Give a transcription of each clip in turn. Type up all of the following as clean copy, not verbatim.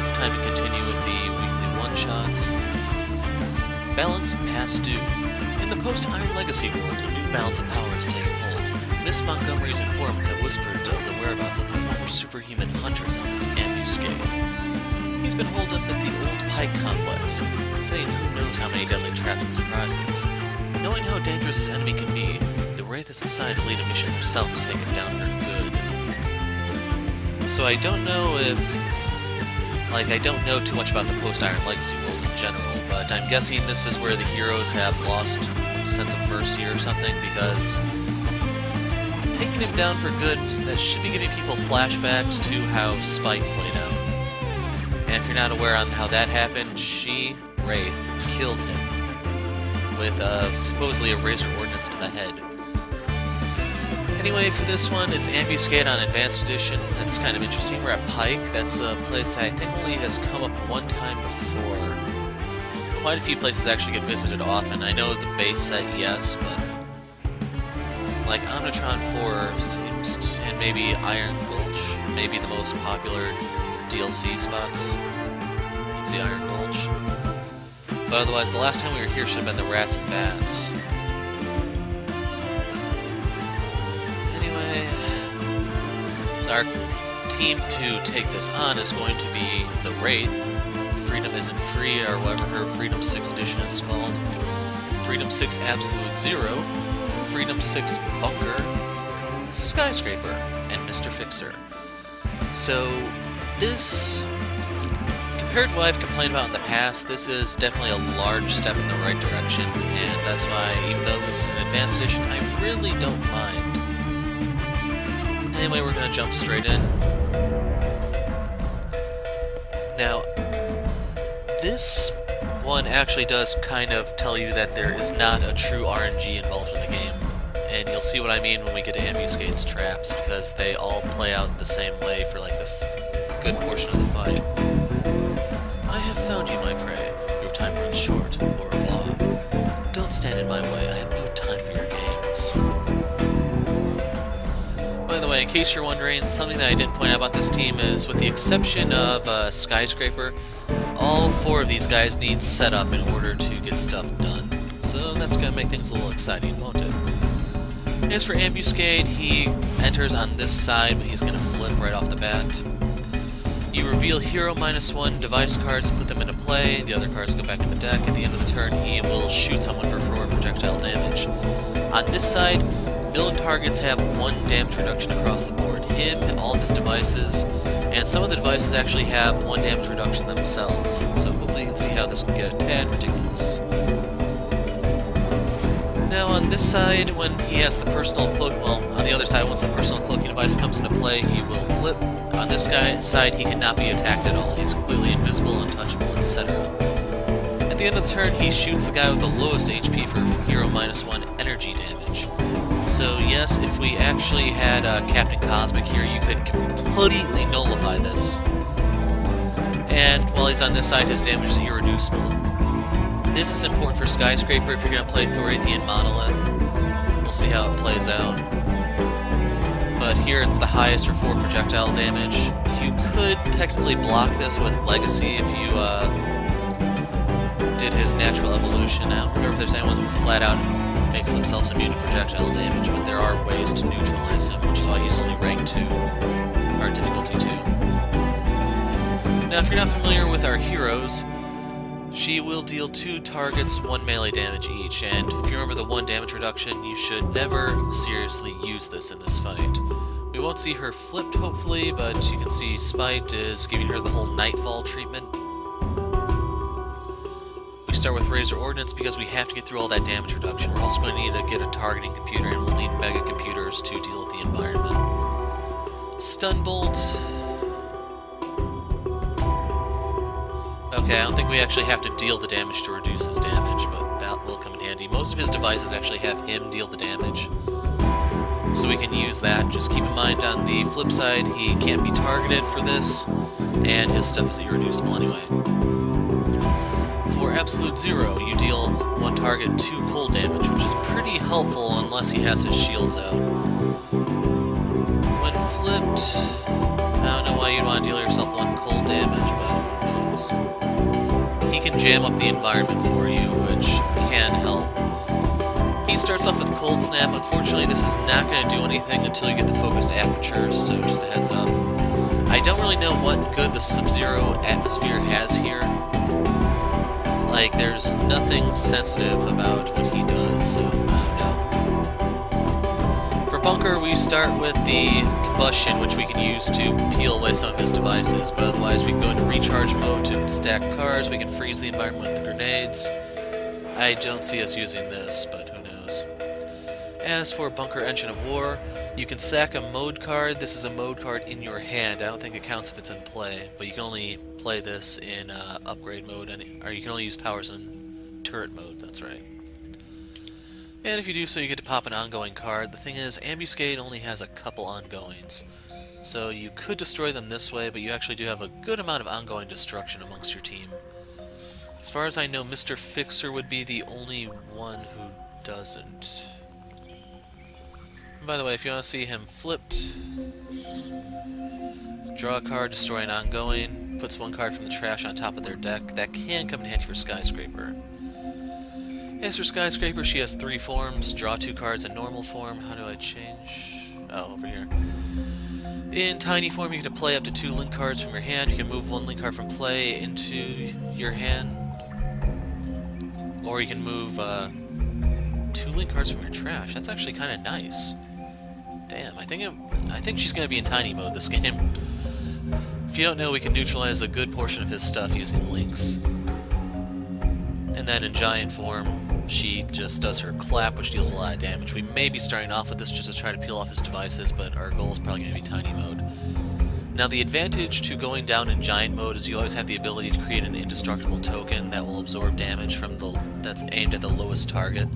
it's time to continue with the weekly one-shots. Balance past due. In the post-Iron Legacy world, a new balance of power has taken hold. Miss Montgomery's informants have whispered of the whereabouts of the former superhuman hunter known as Ambuscade. He's been holed up at the old Pike complex, saying who knows how many deadly traps and surprises. Knowing how dangerous this enemy can be, the Wraith has decided to lead a mission herself to take him down for good. So I don't know if... I don't know too much about the post-Iron Legacy world in general, but I'm guessing this is where the heroes have lost sense of mercy or something, because taking him down for good, that should be giving people flashbacks to how Spike played out. And if you're not aware on how that happened, she, Wraith, killed him with supposedly a razor ordnance to the head. Anyway, for this one, it's Ambuscade on Advanced Edition. That's kind of interesting. We're at Pike. That's a place that I think only has come up one time before. Quite a few places actually get visited often. I know the base set, yes, but... Omnitron 4 seems to... and maybe Iron Gulch, maybe the most popular DLC spots. You can see Iron Gulch. But otherwise, the last time we were here should have been the Rats and Bats. Our team to take this on is going to be the Wraith, Freedom Isn't Free, or whatever her Freedom 6 edition is called, Freedom 6 Absolute Zero, Freedom 6 Bunker, Skyscraper, and Mr. Fixer. So this, compared to what I've complained about in the past, this is definitely a large step in the right direction, and that's why, even though this is an advanced edition, I really don't mind. Anyway, we're going to jump straight in. Now, this one actually does kind of tell you that there is not a true RNG involved in the game. And you'll see what I mean when we get to Ambuscade's traps, because they all play out the same way for the good portion of the fight. I have found you, my prey. Your time runs short, au revoir. Don't stand in my way. I have no time for your games. By the way, in case you're wondering, something that I didn't point out about this team is, with the exception of Skyscraper, all four of these guys need setup in order to get stuff done. So that's going to make things a little exciting, won't it? As for Ambuscade, he enters on this side, but he's going to flip right off the bat. You reveal Hero -1 device cards and put them into play. The other cards go back to the deck. At the end of the turn, he will shoot someone for 4 projectile damage. On this side, villain targets have 1 damage reduction across the board. Him, all of his devices, and some of the devices actually have 1 damage reduction themselves. So hopefully you can see how this can get a tad ridiculous. Now on this side, when he has the personal cloak, well, on the other side, once the personal cloaking device comes into play, he will flip. On this guy's side, he cannot be attacked at all. He's completely invisible, untouchable, etc. At the end of the turn, he shoots the guy with the lowest HP for Hero -1 energy damage. So yes, if we actually had Captain Cosmic here, you could completely nullify this. And while he's on this side, his damage is irreducible. This is important for Skyscraper if you're going to play Thorathian Monolith. We'll see how it plays out. But here it's the highest for 4 projectile damage. You could technically block this with Legacy if you did his natural evolution. I don't remember if there's anyone who flat out makes themselves immune to projectile damage, but there are ways to neutralize him, which is why he's only rank 2, or difficulty 2. Now, if you're not familiar with our heroes, she will deal 2 targets 1 melee damage each, and if you remember the 1 damage reduction, you should never seriously use this in this fight. We won't see her flipped, hopefully, but you can see Spite is giving her the whole Nightfall treatment. We start with Razor Ordnance because we have to get through all that damage reduction. We're also going to need to get a targeting computer, and we'll need mega computers to deal with the environment. Stun Bolt. Okay, I don't think we actually have to deal the damage to reduce his damage, but that will come in handy. Most of his devices actually have him deal the damage, so we can use that. Just keep in mind on the flip side, he can't be targeted for this, and his stuff is irreducible anyway. For Absolute Zero, you deal 1 target 2 cold damage, which is pretty helpful unless he has his shields out. When flipped, I don't know why you'd want to deal yourself 1 cold damage, but things. He can jam up the environment for you, which can help. He starts off with Cold Snap. Unfortunately, this is not going to do anything until you get the focused apertures, so just a heads up. I don't really know what good the Sub-Zero atmosphere has here. Like, there's nothing sensitive about what he does, so I don't know. For Bunker, we start with the Combustion, which we can use to peel away some of his devices, but otherwise we can go into Recharge mode to stack cards, we can freeze the environment with grenades. I don't see us using this, but who knows. As for Bunker Engine of War, you can sack a mode card. This is a mode card in your hand. I don't think it counts if it's in play, but you can only play this in upgrade mode, or you can only use powers in turret mode, that's right. And if you do so, you get to pop an ongoing card. The thing is, Ambuscade only has a couple ongoings, so you could destroy them this way, but you actually do have a good amount of ongoing destruction amongst your team. As far as I know, Mr. Fixer would be the only one who doesn't. And by the way, if you want to see him flipped, draw a card, destroy an ongoing, puts one card from the trash on top of their deck. That can come in handy for Skyscraper. As for Skyscraper, she has 3 forms. Draw 2 cards in normal form. How do I change? Oh, over here. In Tiny form, you get to play up to 2 link cards from your hand. You can move 1 link card from play into your hand. Or you can move 2 link cards from your trash. That's actually kind of nice. Damn, I think she's going to be in Tiny mode this game. If you don't know, we can neutralize a good portion of his stuff using links. And then in Giant form, she just does her clap, which deals a lot of damage. We may be starting off with this just to try to peel off his devices, but our goal is probably going to be Tiny mode. Now, the advantage to going down in Giant mode is you always have the ability to create an indestructible token that will absorb damage from that's aimed at the lowest target.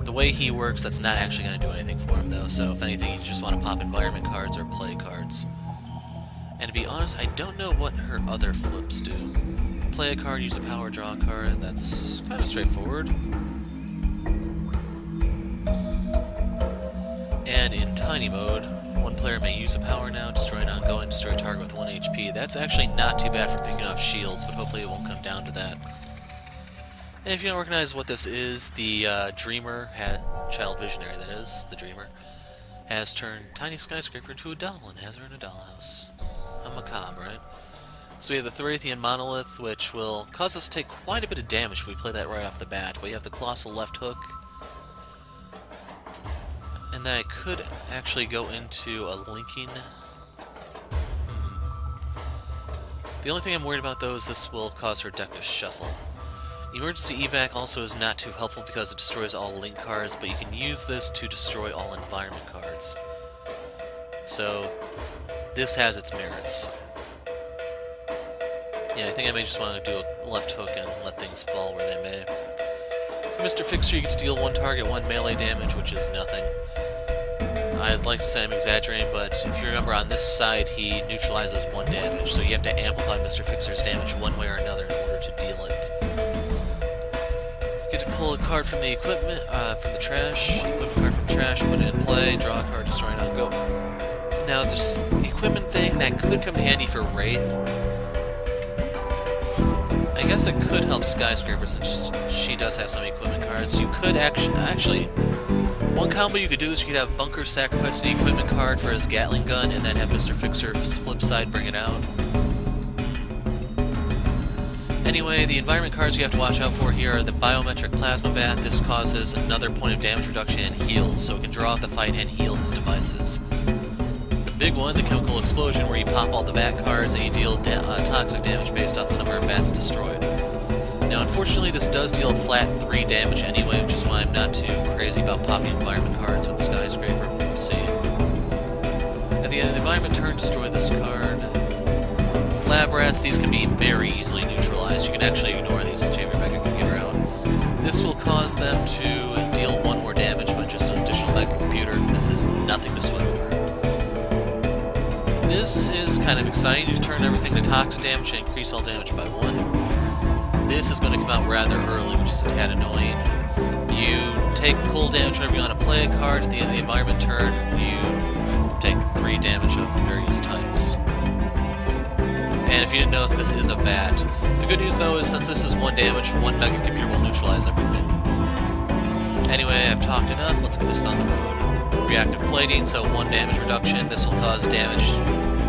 The way he works, that's not actually going to do anything for him, though, so if anything, you just want to pop environment cards or play cards. And to be honest, I don't know what her other flips do. Play a card, use a power, draw a card. That's kind of straightforward. And in Tiny mode, one player may use a power now, destroy an ongoing, destroy a target with 1 HP. That's actually not too bad for picking off shields, but hopefully it won't come down to that. And if you don't recognize what this is, the Dreamer, Child Visionary that is, the Dreamer, has turned Tiny Skyscraper into a doll and has her in a dollhouse. A macabre, right? So we have the Thorathian Monolith, which will cause us to take quite a bit of damage if we play that right off the bat. We have the Colossal Left Hook. And then I could actually go into a linking. The only thing I'm worried about, though, is this will cause her deck to shuffle. Emergency Evac also is not too helpful because it destroys all link cards, but you can use this to destroy all environment cards. So, this has its merits. Yeah, I think I may just want to do a left hook and let things fall where they may. For Mr. Fixer, you get to deal 1 target, 1 melee damage, which is nothing. I'd like to say I'm exaggerating, but if you remember, on this side, he neutralizes 1 damage, so you have to amplify Mr. Fixer's damage one way or another in order to deal it. You get to pull a card from the equipment, from the trash, equipment card from trash, put it in play, draw a card, destroy an ongoing. Now, this equipment thing, that could come in handy for Wraith. I guess it could help Skyscraper since she does have some equipment cards. You could actually, one combo you could do is you could have Bunker sacrifice the equipment card for his Gatling gun and then have Mr. Fixer's flip side bring it out. Anyway, the environment cards you have to watch out for here are the Biometric Plasma Vat. This causes another point of damage reduction and heals, so it can draw out the fight and heal his devices. Big one, the Chemical Explosion, where you pop all the VAT cards and you deal toxic damage based off the number of VATs destroyed. Now, unfortunately, this does deal flat 3 damage anyway, which is why I'm not too crazy about popping environment cards with Skyscraper, but we'll see. At the end of the environment turn, destroy this card. Lab Rats, these can be very easily neutralized. You can actually ignore these until you back a computer out. This will cause them to deal 1 more damage, but just an additional backup computer. This is nothing to sweat over. This is kind of exciting. You turn everything to toxic damage and increase all damage by 1. This is going to come out rather early, which is a tad annoying. You take cold damage whenever you want to play a card. At the end of the environment turn, you take 3 damage of various types. And if you you didn't notice, this is a vat. The good news, though, is since this is 1 damage, 1 mega computer will neutralize everything. Anyway, I've talked enough, let's get this on the road. Reactive plating, so 1 damage reduction. This will cause damage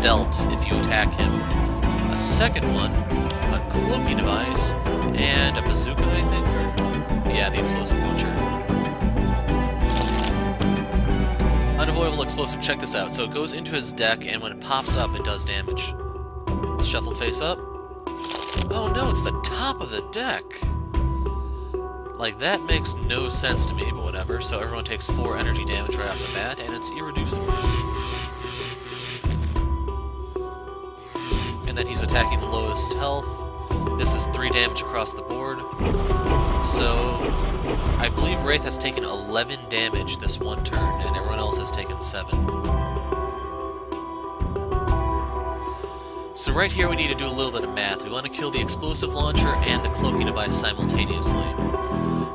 dealt if you attack him. A second one, a cloaking device, and a bazooka, I think? Or, yeah, the explosive launcher. Unavoidable explosive, check this out. So it goes into his deck, and when it pops up, it does damage. It's shuffled face up. Oh no, it's the top of the deck! Like, that makes no sense to me, but whatever. So everyone takes 4 energy damage right off the bat, and it's irreducible. And then he's attacking the lowest health. This is 3 damage across the board. So, I believe Wraith has taken 11 damage this one turn, and everyone else has taken 7. So right here we need to do a little bit of math. We want to kill the explosive launcher and the cloaking device simultaneously.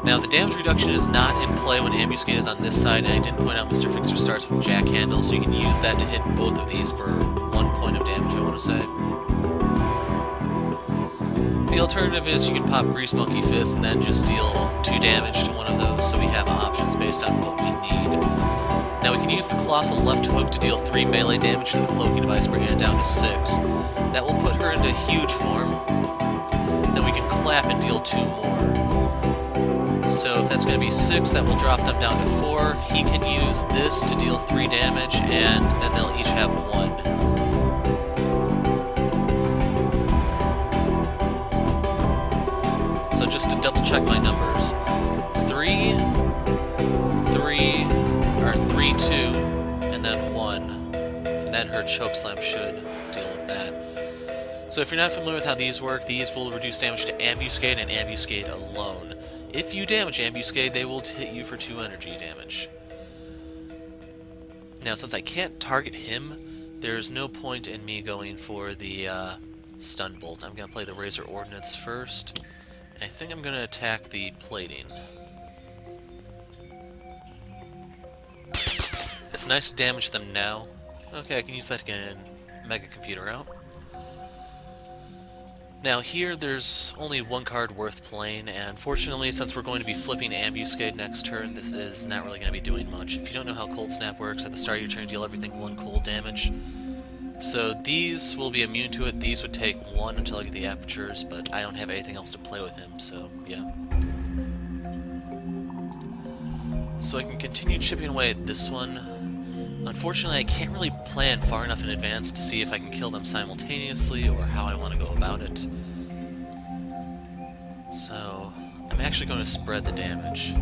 Now, the damage reduction is not in play when Ambuscade is on this side, and I didn't point out Mr. Fixer starts with Jack Handle, so you can use that to hit both of these for 1 point of damage, I want to say. The alternative is you can pop Grease Monkey Fist and then just deal 2 damage to one of those, so we have options based on what we need. Now, we can use the Colossal Left Hook to deal 3 melee damage to the Cloaking Device, bringing it down to 6. That will put her into huge form. Then we can clap and deal 2 more. So if that's going to be 6, that will drop them down to 4. He can use this to deal 3 damage, and then they'll each have 1. So just to double check my numbers, 3, 2, and then 1. And then her Chokeslam should deal with that. So if you're not familiar with how these work, these will reduce damage to Ambuscade and Ambuscade alone. If you damage Ambuscade, they will hit you for 2 energy damage. Now, since I can't target him, there's no point in me going for the Stun Bolt. I'm going to play the Razor Ordnance first. I think I'm going to attack the plating. It's nice to damage them now. Okay, I can use that to get a Mega Computer out. Now here, there's only 1 card worth playing, and unfortunately, since we're going to be flipping Ambuscade next turn, this is not really going to be doing much. If you don't know how Cold Snap works, at the start of your turn, deal everything 1 cold damage. So these will be immune to it. These would take 1 until I get the Apertures, but I don't have anything else to play with him, so yeah. So I can continue chipping away at this one. Unfortunately, I can't really plan far enough in advance to see if I can kill them simultaneously or how I want to go about it. So, I'm actually going to spread the damage.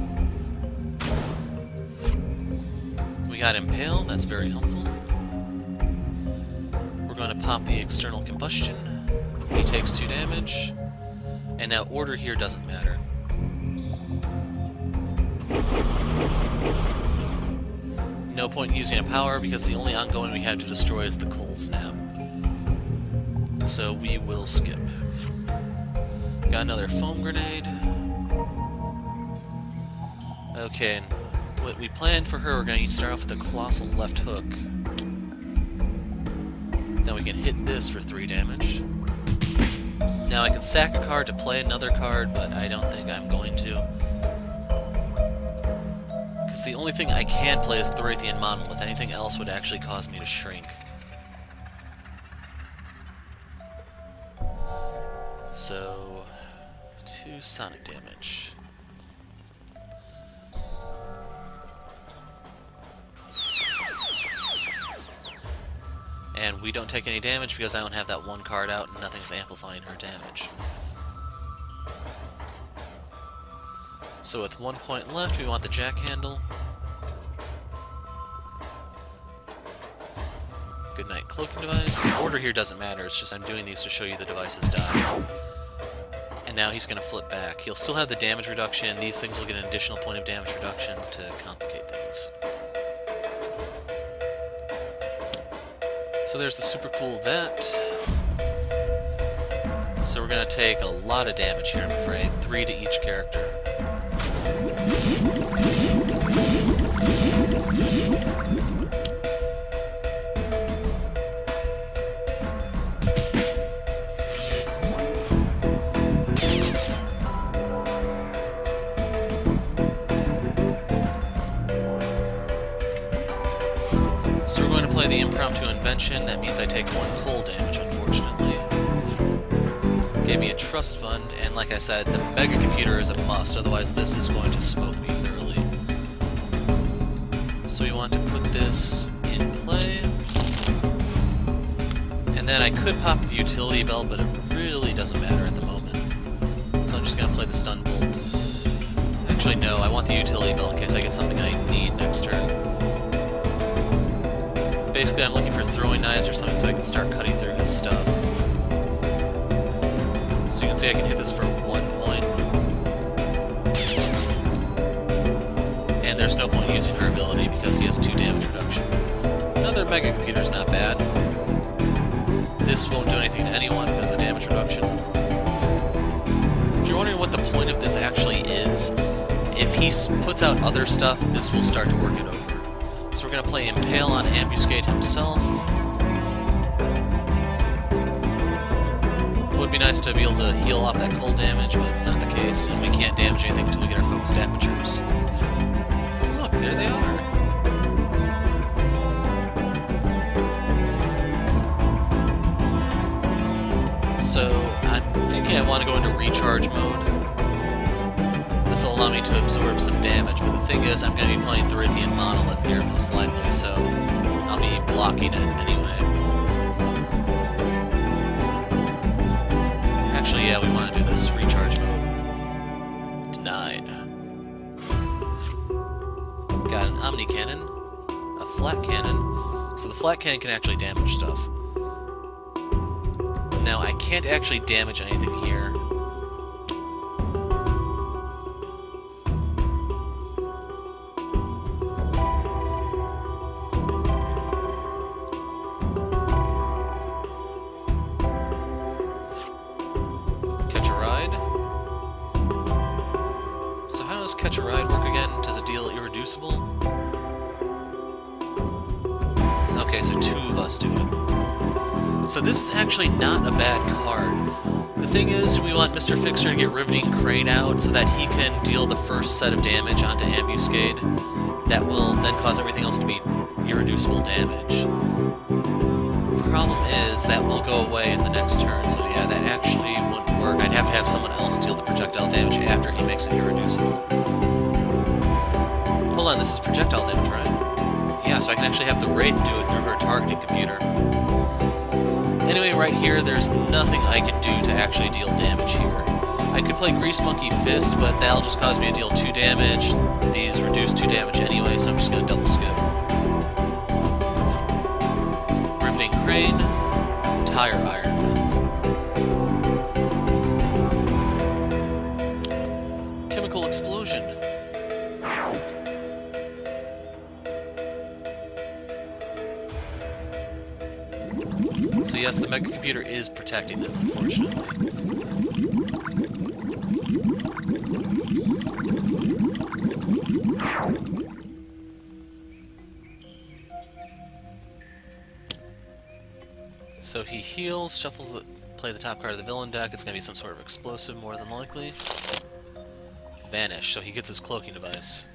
We got Impale, that's very helpful. We're going to pop the External Combustion. He takes 2 damage. And now order here doesn't matter. No point in using a power because the only ongoing we have to destroy is the Cold Snap. So we will skip. Got another Foam Grenade. Okay, and what we planned for her, we're going to start off with a Colossal Left Hook. Then we can hit this for 3 damage. Now I can sack a card to play another card, but I don't think I'm going to. Because the only thing I can play is Thorathian Monolith. Anything else would actually cause me to shrink. So, 2 sonic damage. And we don't take any damage because I don't have that 1 card out and nothing's amplifying her damage. So with 1 point left, we want the Jack Handle. Good night, Cloaking Device. Order here doesn't matter, it's just I'm doing these to show you the devices die. And now he's going to flip back. He'll still have the damage reduction, these things will get an additional point of damage reduction to complicate things. So there's the super cool vet. So we're going to take a lot of damage here, I'm afraid. 3 to each character. reaction, that means I take 1 cold damage, unfortunately. Gave me a trust fund, and like I said, the mega computer is a must, otherwise this is going to smoke me thoroughly. So we want to put this in play. And then I could pop the utility belt, but it really doesn't matter at the moment. So I'm just going to play the stun bolt. Actually, no, I want the utility belt in case I get something I need next turn. Basically, I'm looking for throwing knives or something so I can start cutting through his stuff. So you can see I can hit this for 1 point. And there's no point using her ability because he has 2 damage reduction. Another mega computer's not bad. This won't do anything to anyone because of the damage reduction. If you're wondering what the point of this actually is, if he puts out other stuff, this will start to work it over. So we're going to play Impale on Ambuscade himself. Would be nice to be able to heal off that cold damage, but it's not the case, and we can't damage anything until we get our focused apertures. Look, there they are. So I'm thinking I want to go into recharge mode. This will allow me to absorb some damage, but the thing is, I'm going to be playing Thorathian Monolith here, most likely, so I'll be blocking it anyway. Actually, yeah, we want to do this. Recharge mode. Denied. Got an Omni Cannon, a Flat Cannon, so the Flat Cannon can actually damage stuff. Now, I can't actually damage anything here. Catch a Ride work again? Does it deal irreducible? Okay, so 2 of us do it. So this is actually not a bad card. The thing is, we want Mr. Fixer to get Riveting Crane out so that he can deal the first set of damage onto Ambuscade. That will then cause everything else to be irreducible damage. Problem is, that will go away in the next turn, so yeah, that actually wouldn't work. I'd have to have someone else deal the projectile damage after he makes it irreducible. Hold on, this is projectile damage, right? Yeah, so I can actually have the Wraith do it through her targeting computer. Anyway, right here, there's nothing I can do to actually deal damage here. I could play Grease Monkey Fist, but that'll just cause me to deal 2 damage. These reduce 2 damage anyway, so I'm just going to double skip. Riveting Crane, Tire Iron. Chemical Explosion. So yes, the mega computer is protecting them, unfortunately. So he heals, shuffles play the top card of the villain deck. It's going to be some sort of explosive, more than likely. Vanish, so he gets his Cloaking Device.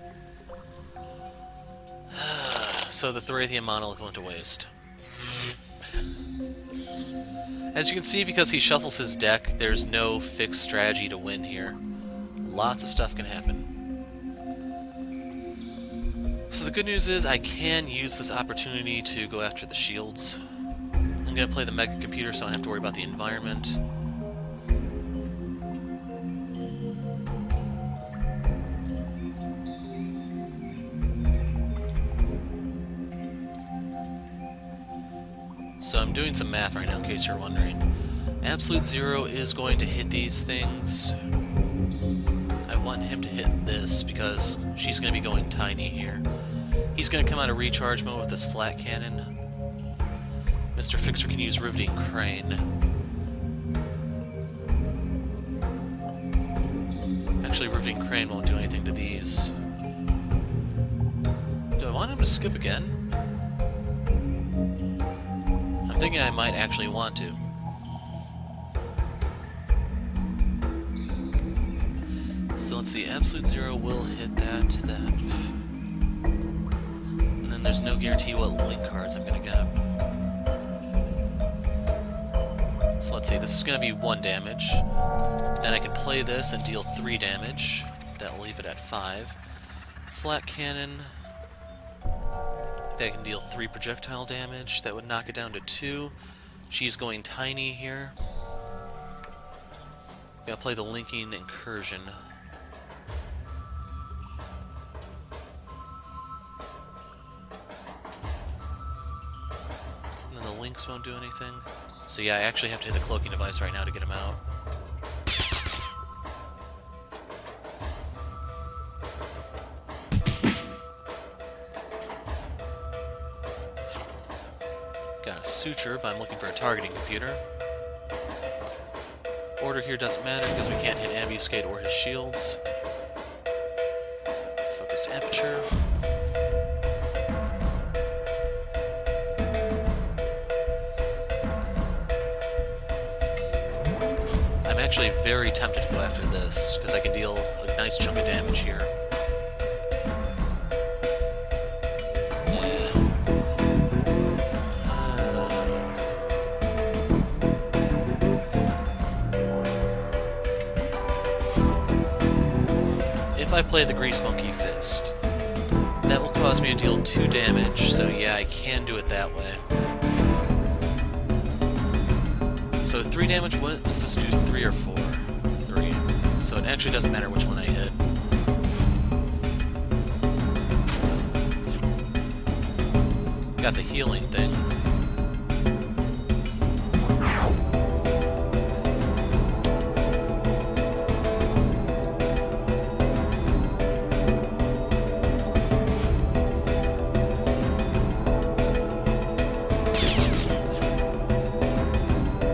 So the Thorathian Monolith went to waste. As you can see, because he shuffles his deck, there's no fixed strategy to win here. Lots of stuff can happen. So the good news is I can use this opportunity to go after the shields. I'm going to play the mega computer so I don't have to worry about the environment. So I'm doing some math right now in case you're wondering. Absolute Zero is going to hit these things. I want him to hit this because she's going to be going tiny here. He's going to come out of recharge mode with this flat cannon. Mr. Fixer can use Riveting Crane. Actually, Riveting Crane won't do anything to these. Do I want him to skip again? I'm thinking I might actually want to. So let's see, Absolute Zero will hit that. And then there's no guarantee what link cards I'm gonna get. So let's see, this is going to be 1 damage. Then I can play this and deal 3 damage. That'll leave it at 5. Flat cannon. That can deal 3 projectile damage. That would knock it down to 2. She's going tiny here. Gotta play the linking incursion. And then the links won't do anything. So yeah, I actually have to hit the cloaking device right now to get him out. Got a suture, but I'm looking for a targeting computer. Order here doesn't matter because we can't hit Ambuscade or his shields. Focused aperture. I'm actually very tempted to go after this because I can deal a nice chunk of damage here. If I play the Grease Monkey Fist, that will cause me to deal 2 damage, so yeah, I can do it that way. So 3 damage, what does this do? 3 or 4? 3. So it actually doesn't matter which one I hit. Got the healing thing.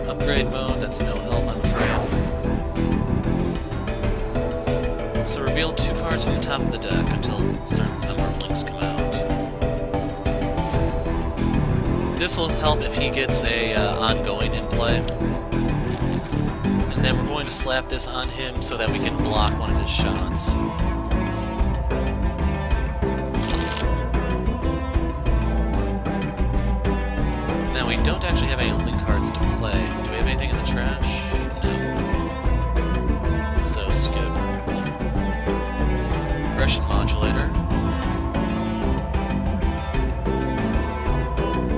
Upgrade mode, that's no help, I'm afraid. So reveal 2 cards on the top of the deck until a certain number of links come out. This will help if he gets a ongoing in play. And then we're going to slap this on him so that we can block one of his shots. Now we don't actually have any link cards to play. Do we have anything in the trash? No. So skip. Aggression modulator.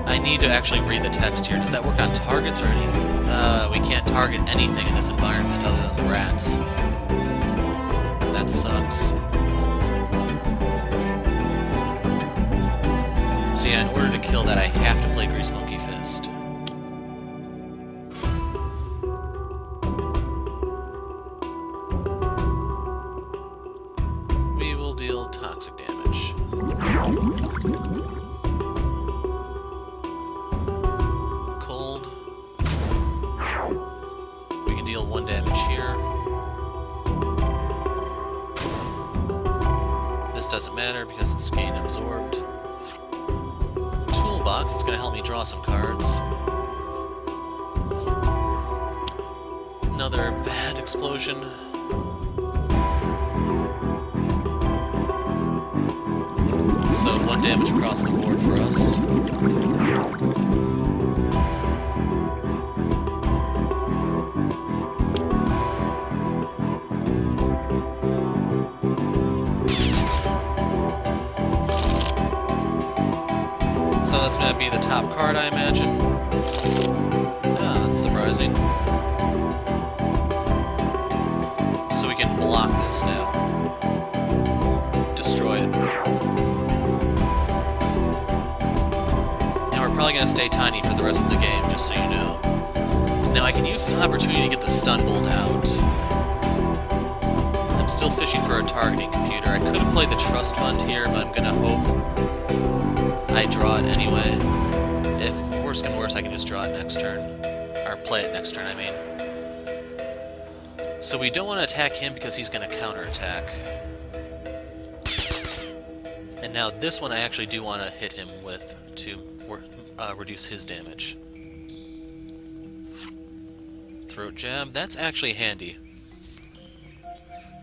I need to actually read the text here. Does that work on targets or anything? We can't target anything in this environment other than the rats. That sucks. So yeah, in order to kill that, I have to play Grease Monkey Fist. We will deal toxic damage. Cold. We can deal 1 damage here. This doesn't matter because it's gain absorbed. Toolbox, it's going to help me draw some cards. Another bad explosion. So 1 damage across the board for us. So that's going to be the top card, I imagine. Ah, that's surprising. So we can block this now. Destroy it. And we're probably going to stay tiny for the rest of the game, just so you know. Now I can use this opportunity to get the stun bolt out. I'm still fishing for a targeting computer. I could have played the trust fund here, but I'm going to hope I draw it anyway. If worse comes worse, I can just draw it next turn. Or play it next turn, I mean. So we don't want to attack him because he's going to counterattack. And now this one I actually do want to hit him with to reduce his damage. Throat jab, that's actually handy.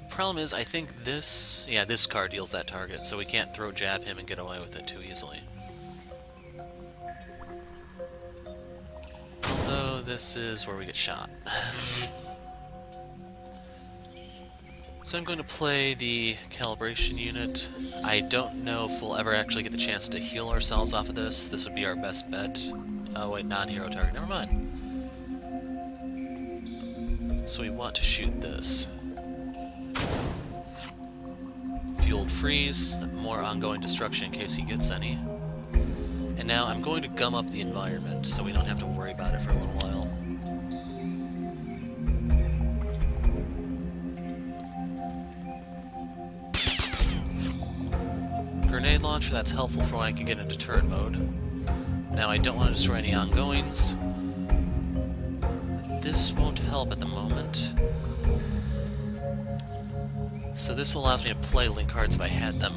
Problem is, I think this... yeah, this card deals that target, so we can't throat jab him and get away with it too easily. Although this is where we get shot. So I'm going to play the calibration unit. I don't know if we'll ever actually get the chance to heal ourselves off of this. This would be our best bet. Oh wait, non-hero target. Never mind. So we want to shoot this. Fueled freeze, more ongoing destruction in case he gets any. And now I'm going to gum up the environment so we don't have to worry about it for a little while. Grenade launcher, that's helpful for when I can get into turret mode. Now I don't want to destroy any ongoings. This won't help at the moment. So this allows me to play link cards if I had them.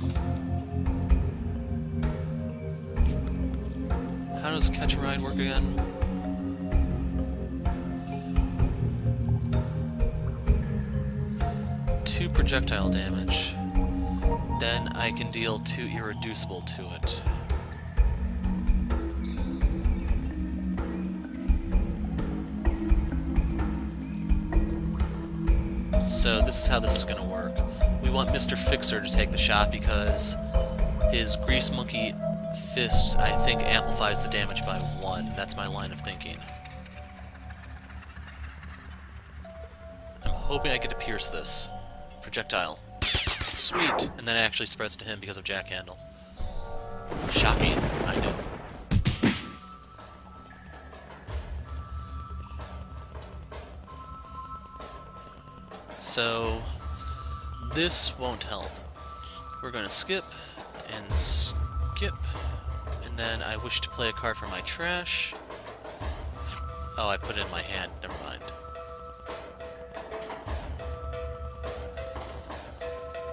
How does Catch a Ride work again? Two projectile damage. Then I can deal 2 irreducible to it. So this is how this is going to work. We want Mr. Fixer to take the shot because his Grease Monkey Fist, I think, amplifies the damage by 1. That's my line of thinking. I'm hoping I get to pierce this. Projectile. Sweet! And then it actually spreads to him because of Jackhandle. Shocking, I know. So, this won't help. We're going to skip, and skip, and then I wish to play a card from my trash. Oh, I put it in my hand, never mind.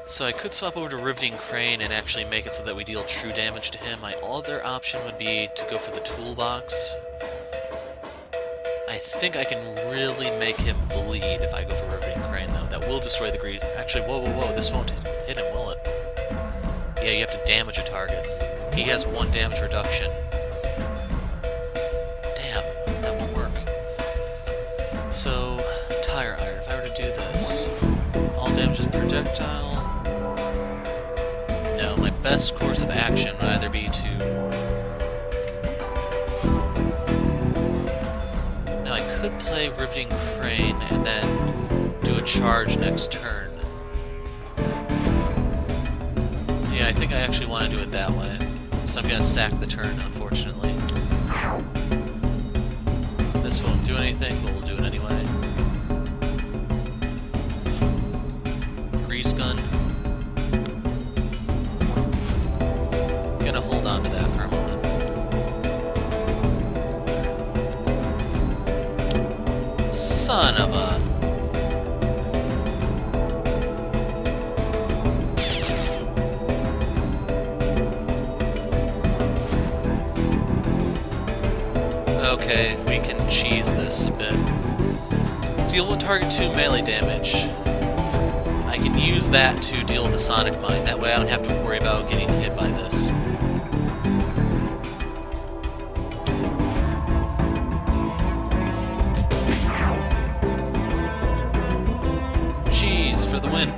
So I could swap over to Riveting Crane and actually make it so that we deal true damage to him. My other option would be to go for the toolbox. I think I can really make him bleed if I go for Riveting Crane, though. That will destroy the greed. Actually, whoa, this won't hit him, will it? Yeah, you have to damage a target. He has 1 damage reduction. Damn, that won't work. So, Tire Iron, if I were to do this, all damage is projectile. No, my best course of action would either be to... Now I could play Riveting Crane and then do a charge next turn. Yeah, I think I actually want to do it that way. So I'm going to sack the turn, unfortunately. This won't do anything, but we'll do it anyway. Grease Gun. Gonna hold on to that for a moment. Son of a... Okay, we can cheese this a bit. Deal 1 target 2 melee damage. I can use that to deal with the Sonic Mine. That way I don't have to worry about getting hit by this. Cheese for the win.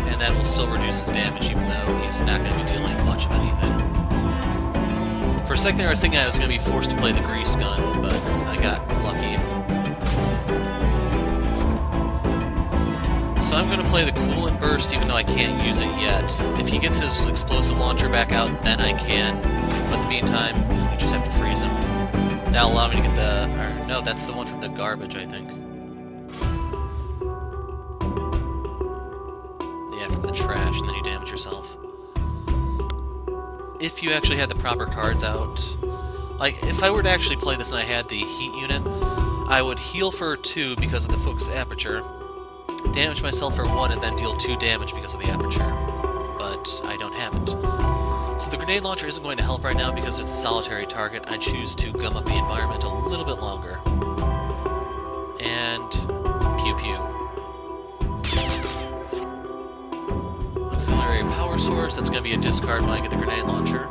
And that will still reduce his damage, even though he's not going to be dealing much of anything. For a second there, I was thinking I was going to be forced to play the Grease Gun, but I got lucky. So I'm going to play the Coolant Burst, even though I can't use it yet. If he gets his explosive launcher back out, then I can. But in the meantime, you just have to freeze him. That'll allow me to get the... Or, no, that's the one from the garbage, I think. Yeah, from the trash, and then you damage yourself. If you actually had the proper cards out. Like, if I were to actually play this and I had the heat unit, I would heal for 2 because of the focus aperture, damage myself for 1, and then deal 2 damage because of the aperture. But I don't have it. So the grenade launcher isn't going to help right now because it's a solitary target. I choose to gum up the environment a little bit longer. And... pew pew. Auxiliary power power source. That's going to be a discard when I get the grenade launcher.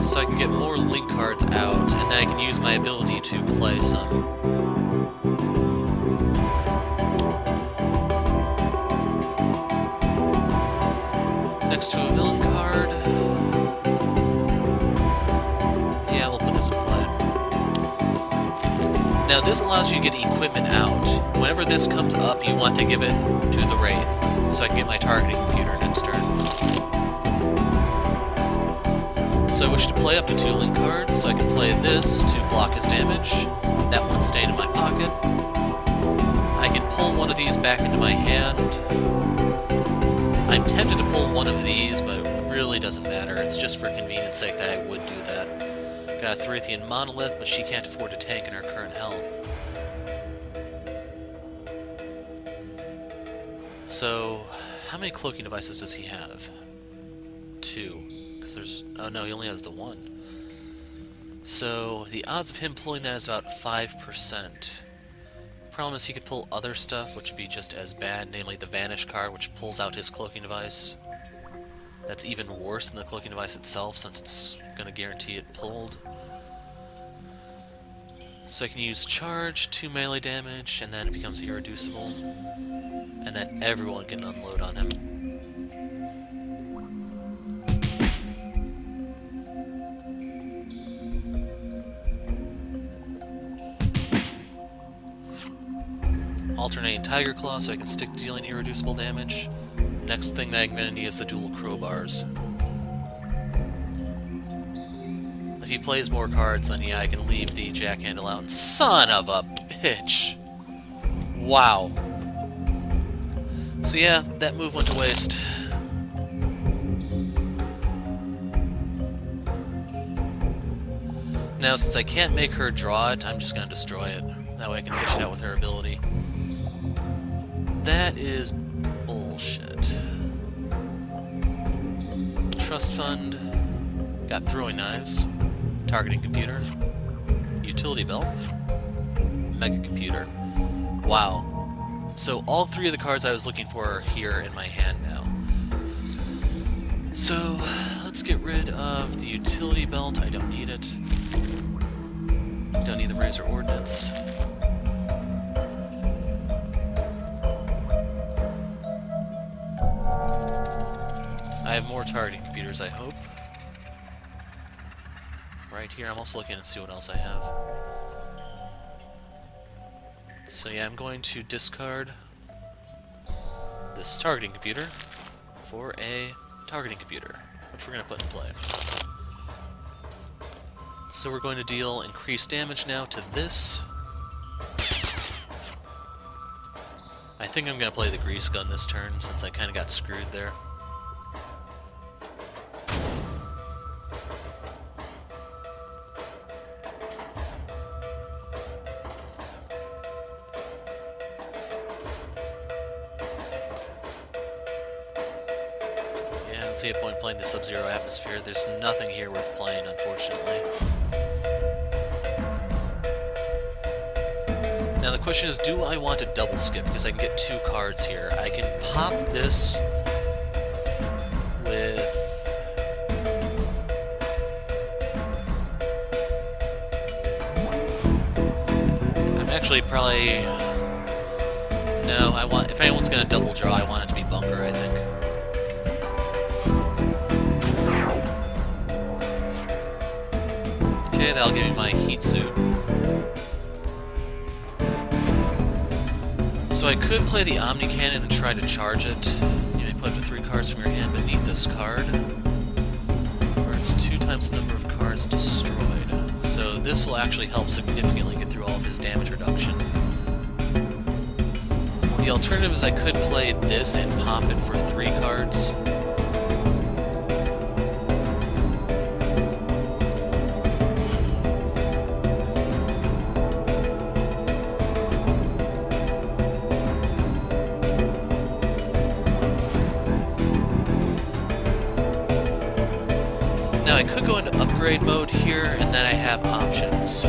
So I can get more link cards out, and then I can use my ability to play some. Next to a villain card. Yeah, we'll put this in play. Now this allows you to get equipment out. Whenever this comes up, you want to give it to the Wraith, so I can get my targeting computer next turn. So I wish to play up to 2 link cards, so I can play this to block his damage. That one staying in my pocket. I can pull one of these back into my hand. I'm tempted to pull one of these, but it really doesn't matter. It's just for convenience sake that I would do that. Got a Thorathian Monolith, but she can't afford to tank in her current health. So, how many cloaking devices does he have? 2. Because there's... oh no, he only has the 1. So, the odds of him pulling that is about 5%. Problem is he could pull other stuff, which would be just as bad, namely the Vanish card, which pulls out his cloaking device. That's even worse than the cloaking device itself, since it's going to guarantee it pulled. So I can use charge, 2 melee damage, and then it becomes irreducible. And then everyone can unload on him. Alternating Tiger Claw so I can stick dealing irreducible damage. Next thing that I'm going to need is the dual crowbars. If he plays more cards, then yeah, I can leave the jackhandle out. Son of a bitch! Wow. So yeah, that move went to waste. Now, since I can't make her draw it, I'm just going to destroy it. That way I can fish it out with her ability. That is bullshit. Trust fund. Got throwing knives. Targeting computer. Utility belt. Mega computer. Wow. So all 3 of the cards I was looking for are here in my hand now. So let's get rid of the utility belt. I don't need it. Don't need the Razor Ordnance. I have more targeting computers, I hope. Right here, I'm also looking to see what else I have. So yeah, I'm going to discard this targeting computer for a targeting computer, which we're going to put in play. So we're going to deal increased damage now to this. I think I'm going to play the grease gun this turn, since I kind of got screwed there. Yeah, I don't see a point playing the Sub-Zero Atmosphere. There's nothing here worth playing, unfortunately. Now the question is, do I want to double skip? Because I can get 2 cards here. I can pop this with... I'm actually probably... No, I want... if anyone's going to double draw, I want it to be Bunker, I think. Okay, that'll give me my heat suit. So I could play the Omni Cannon and try to charge it. You may put up to 3 cards from your hand beneath this card, where it's 2 times the number of cards destroyed. So this will actually help significantly get through all of his damage reduction. The alternative is I could play this and pop it for 3 cards. Now I could go into upgrade mode here, and then I have options.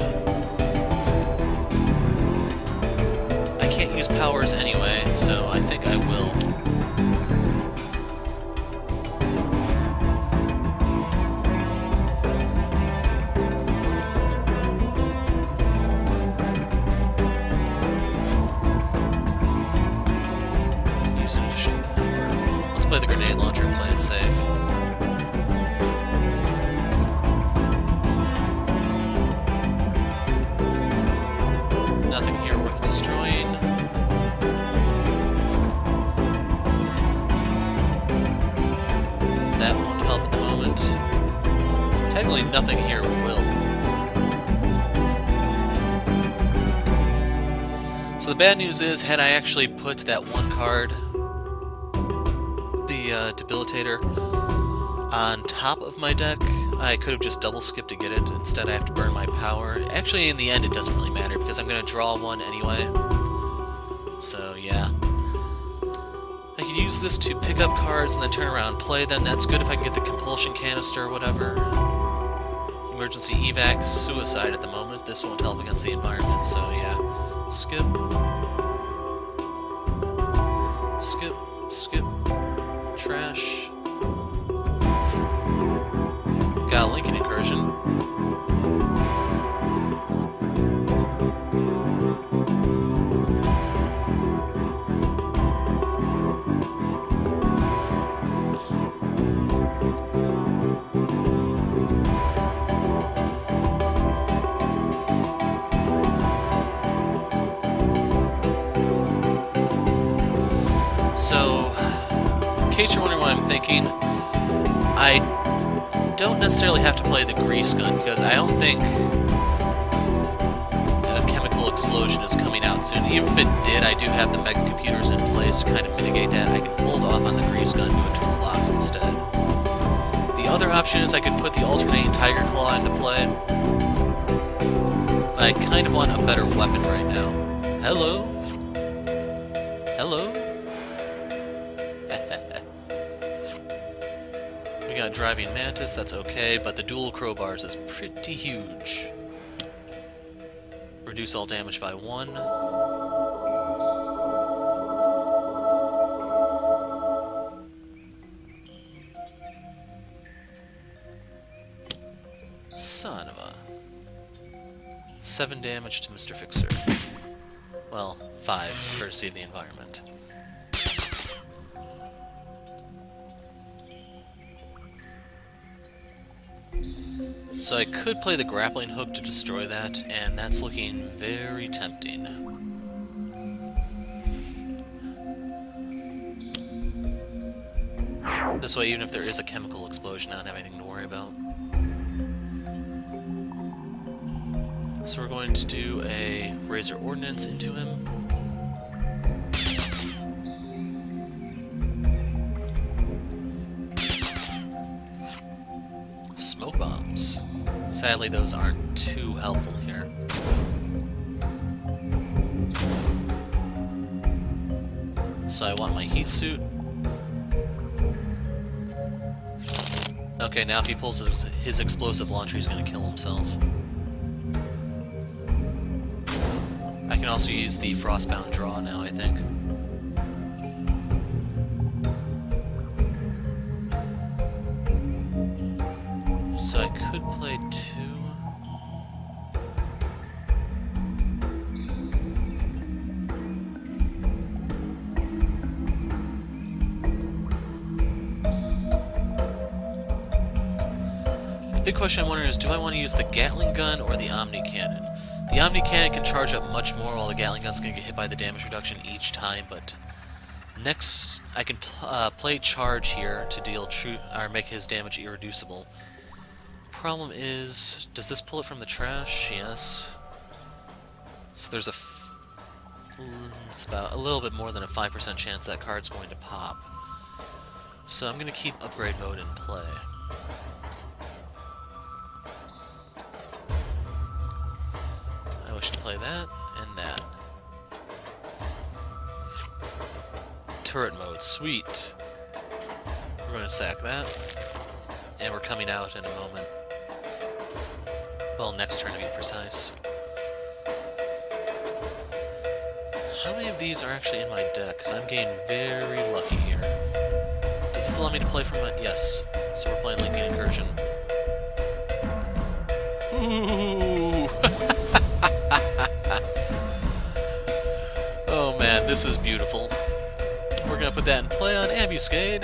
play the grenade launcher and play it safe. Nothing here worth destroying. That won't help at the moment. Technically, nothing here will. So the bad news is, had I actually put that one card, the Debilitator, on top of my deck, I could have just double skipped to get it. Instead, I have to burn my power. Actually, in the end, it doesn't really matter because I'm going to draw one anyway. So, yeah. I could use this to pick up cards and then turn around and play them. That's good if I can get the Compulsion Canister or whatever. Emergency Evac, Suicide at the moment. This won't help against the environment, so yeah. Skip. Skip. Skip. Trash. Got a Lincoln Incursion. So, in case you're wondering what I'm thinking, I don't necessarily have to play the Grease Gun, because I don't think a chemical explosion is coming out soon. Even if it did, I do have the mega computers in place to kind of mitigate that. I can hold off on the Grease Gun to a toolbox instead. The other option is I could put the alternating Tiger Claw into play, but I kind of want a better weapon right now. Hello? Hello? We got Driving Mantis, that's okay, but the dual crowbars is pretty huge. Reduce all damage by 1. Son of a... 7 damage to Mr. Fixer. Well, 5, courtesy of the environment. So I could play the grappling hook to destroy that, and that's looking very tempting. This way, even if there is a chemical explosion, I don't have anything to worry about. So we're going to do a Razor Ordnance into him. Smoke bombs. Sadly, those aren't too helpful here. So I want my heat suit. Okay, now if he pulls his explosive launcher, he's going to kill himself. I can also use the Frostbound draw now, I think. So I could play 2. The big question I'm wondering is, do I want to use the Gatling gun or the Omni Cannon? The Omni Cannon can charge up much more, while the Gatling gun's going to get hit by the damage reduction each time, but next I can play Charge here to deal or make his damage irreducible. Problem is, does this pull it from the trash? Yes. So there's it's about a little bit more than a 5% chance that card's going to pop. So I'm going to keep Upgrade Mode in play. I wish to play that and that. Turret Mode, sweet. We're going to sack that. And we're coming out in a moment. Well, next turn to be precise. How many of these are actually in my deck? Because I'm getting very lucky here. Does this allow me to play from my... Yes. So we're playing Lincoln Incursion. Ooh! Oh man, this is beautiful. We're we're gonna put that in play on Ambuscade.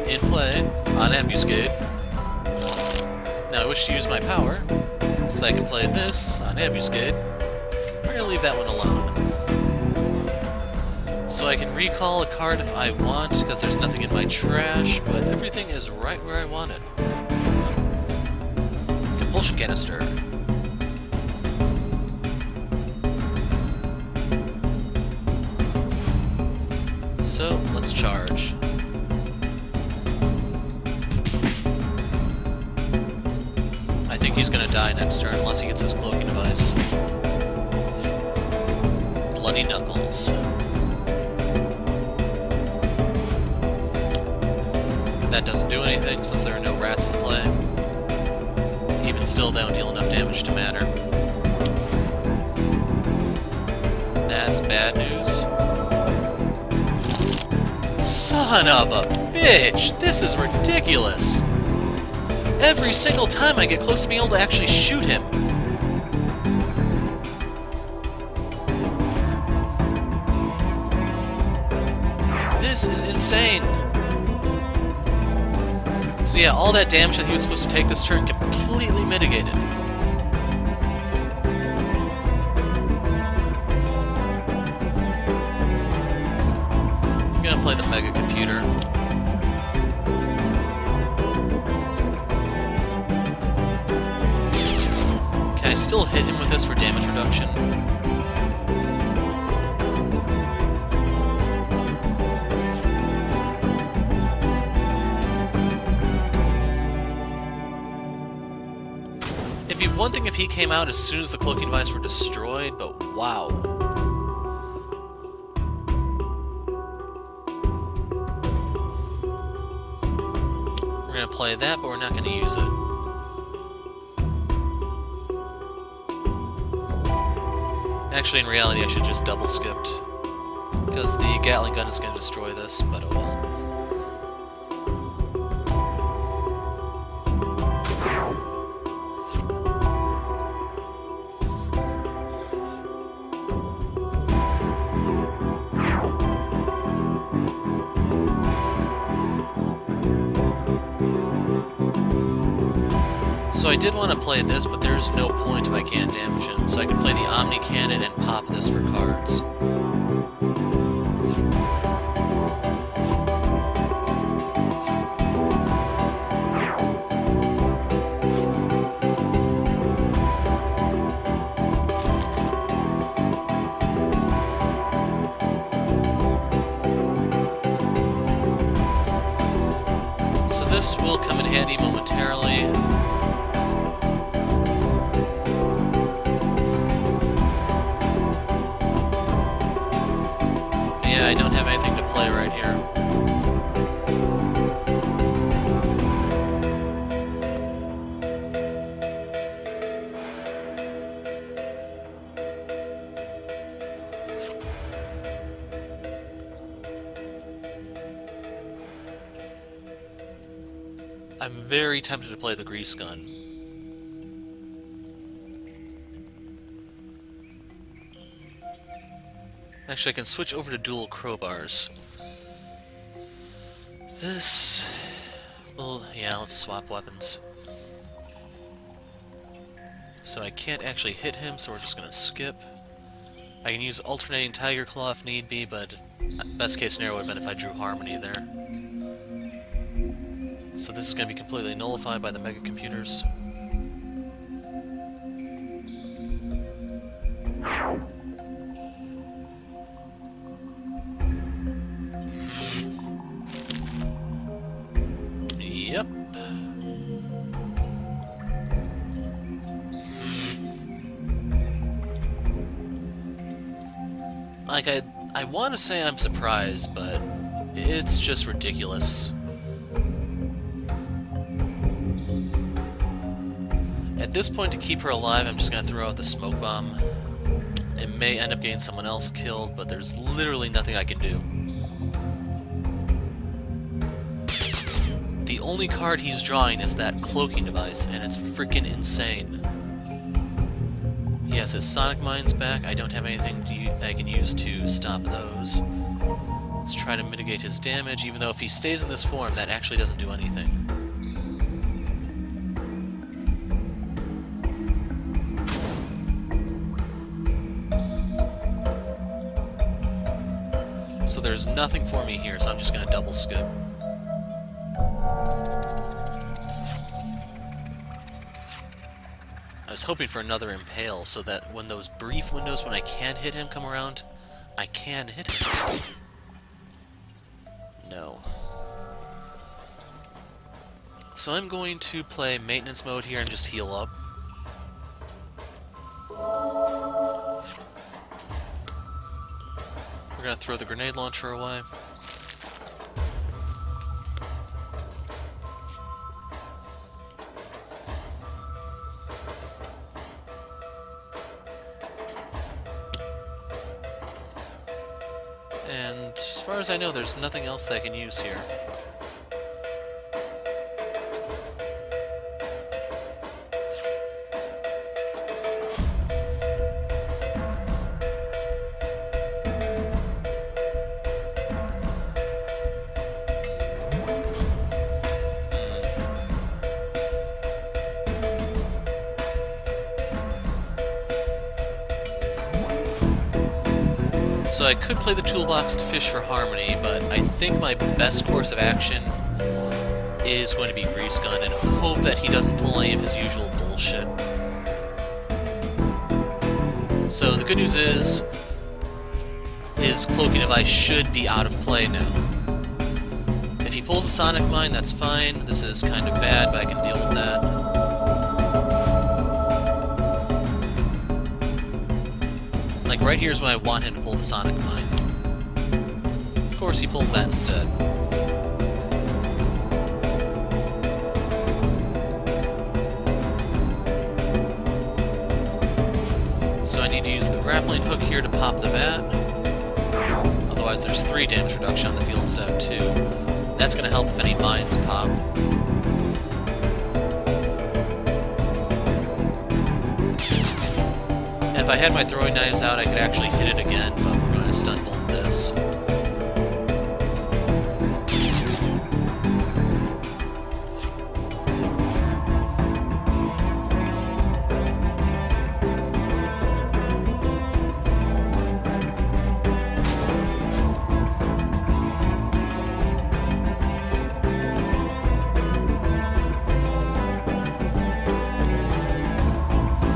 In play on Ambuscade. Now I wish to use my power, so that I can play this on Ambuscade. We're gonna leave that one alone. So I can recall a card if I want, because there's nothing in my trash, but everything is right where I want it. Compulsion Canister. So, let's charge. I think he's gonna die next turn unless he gets his Cloaking Device. Bloody Knuckles. That doesn't do anything since there are no rats in play. Even still, they don't deal enough damage to matter. That's bad news. Son of a bitch! This is ridiculous! Every single time I get close to being able to actually shoot him. This is insane. So yeah, all that damage that he was supposed to take this turn completely mitigated. I'm gonna play the Mega Computer. Can I still hit him with this for damage reduction? It'd be one thing if he came out as soon as the Cloaking Device were destroyed, but wow. We're gonna play that, but we're not gonna use it. Actually, in reality, I should just double skipped, because the Gatling gun is gonna destroy this, but oh well. So I did want to play this, but there's no point if I can't damage him, so I can play the Omni Cannon and pop this for cards. So this will come in handy momentarily. I don't have anything to play right here. I'm very tempted to play the Grease Gun. Actually, I can switch over to dual crowbars. This... well, yeah, let's swap weapons. So I can't actually hit him, so we're just gonna skip. I can use alternating Tiger Claw if need be, but best case scenario would have been if I drew Harmony there. So this is gonna be completely nullified by the Mega Computers. Yep. Like, I want to say I'm surprised, but it's just ridiculous. At this point, to keep her alive, I'm just going to throw out the smoke bomb. It may end up getting someone else killed, but there's literally nothing I can do. The only card he's drawing is that Cloaking Device, and it's freaking insane. He has his Sonic Mines back. I don't have anything that I can use to stop those. Let's try to mitigate his damage, even though if he stays in this form, that actually doesn't do anything. So there's nothing for me here, so I'm just going to double skip. I was hoping for another impale, so that when those brief windows when I can hit him come around, I can hit him. No. So I'm going to play maintenance mode here and just heal up. We're going to throw the grenade launcher away. And as far as I know, there's nothing else that I can use here. So I could play the toolbox to fish for harmony, but I think my best course of action is going to be Grease Gun and hope that he doesn't pull any of his usual bullshit. So the good news is, his Cloaking Device should be out of play now. If he pulls a Sonic Mine, that's fine. This is kind of bad, but I can deal with that. Like, right here is when I want him to pull the Sonic Mine. Of course, he pulls that instead. So I need to use the grappling hook here to pop the bat. Otherwise, there's 3 damage reduction on the field instead of 2. That's going to help if any mines pop. If I had my throwing knives out, I could actually hit it again, but we're going to stun bolt this.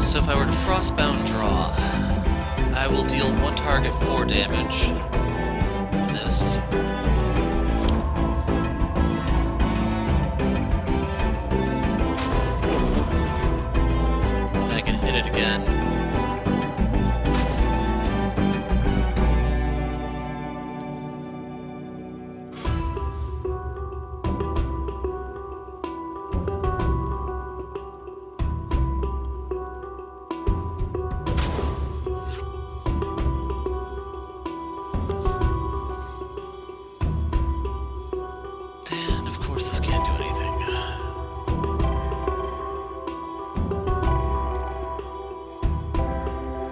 So if I were to Frostbound draw, I will deal 1 target 4 damage on this. Then I can hit it again. This can't do anything.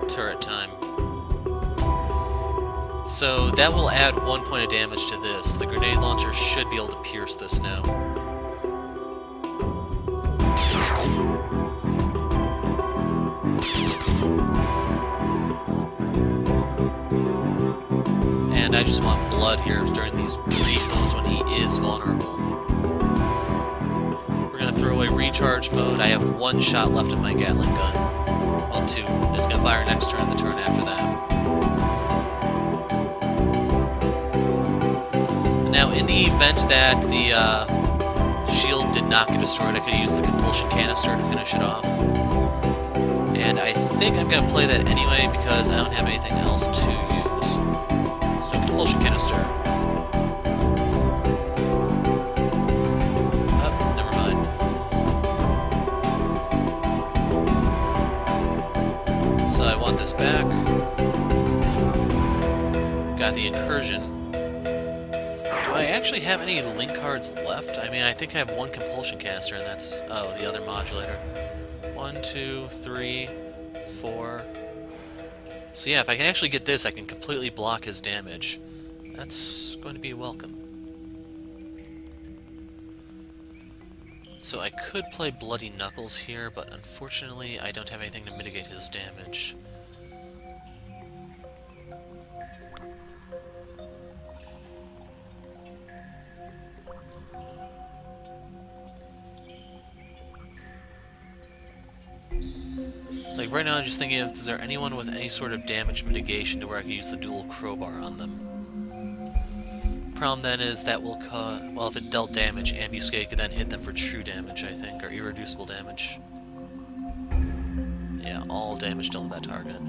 Turret time. So that will add 1 point of damage to this. The grenade launcher should be able to pierce this now. And I just want blood here during these brief moments when he is vulnerable. Throw away recharge mode. I have 1 shot left of my Gatling gun. Well, 2. It's going to fire next turn and the turn after that. Now, in the event that the shield did not get destroyed, I could use the compulsion canister to finish it off. And I think I'm going to play that anyway because I don't have anything else to use. So, compulsion canister. So I want this back. Got the incursion. Do I actually have any link cards left? I mean, I think I have 1 compulsion canister, and that's... oh, the other modulator. 1, 2, 3, 4... So yeah, if I can actually get this, I can completely block his damage. that's going to be welcome. So I could play Bloody Knuckles here, but unfortunately I don't have anything to mitigate his damage. Like, right now I'm just thinking, is there anyone with any sort of damage mitigation to where I can use the dual crowbar on them? Problem then is that will cause... well, if it dealt damage, Ambuscade could then hit them for true damage, I think, or irreducible damage. Yeah, all damage dealt to that target.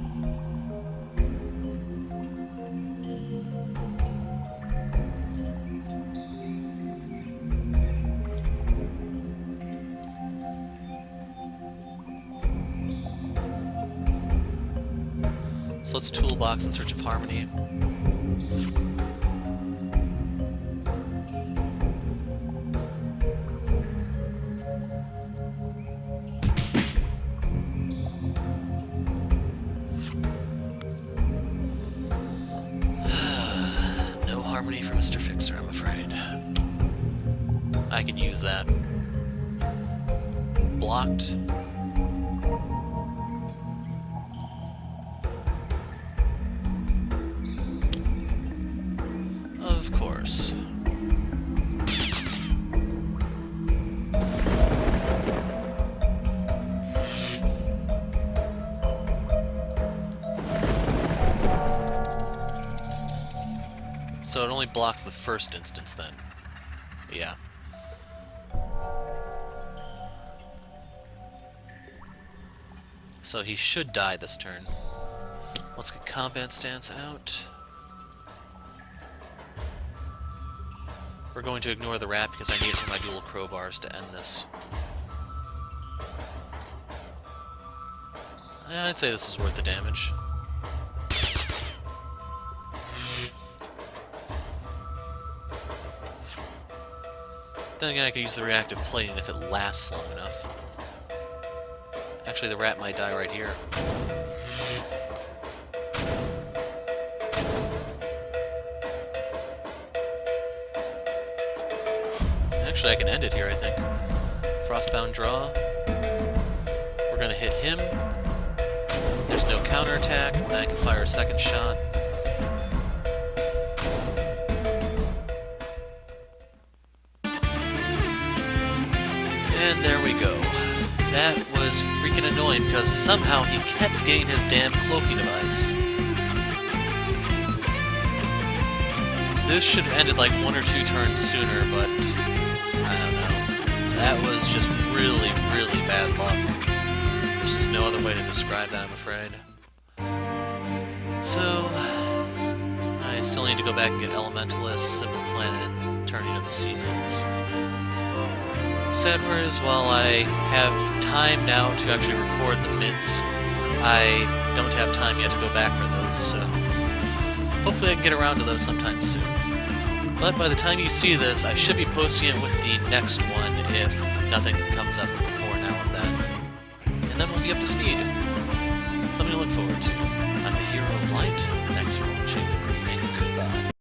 So let's toolbox in search of harmony. No harmony for Mr. Fixer, I'm afraid. I can use that. Blocked. Of course. So it only blocked the first instance then. Yeah. So he should die this turn. Let's get combat stance out. We're going to ignore the rat because I need it for my dual crowbars to end this. Yeah, I'd say this is worth the damage. Then again, I could use the reactive plating if it lasts long enough. Actually, the rat might die right here. Actually, I can end it here, I think. Frostbound draw. We're gonna hit him. There's no counterattack. Then I can fire a second shot. And there we go. That was freaking annoying because somehow he kept getting his damn cloaking device. This should have ended like 1 or 2 turns sooner, but I don't know. That was just really, really bad luck. There's just no other way to describe that, I'm afraid. So, I still need to go back and get Elementalist, Simple Planet, and Turning of the Seasons. Sad part is, while I have time now to actually record the mints, I don't have time yet to go back for those, so hopefully I can get around to those sometime soon. But by the time you see this, I should be posting it with the next one if nothing comes up before now and then. And then we'll be up to speed. Something to look forward to. I'm the Hero of Light. Thanks for watching, and good.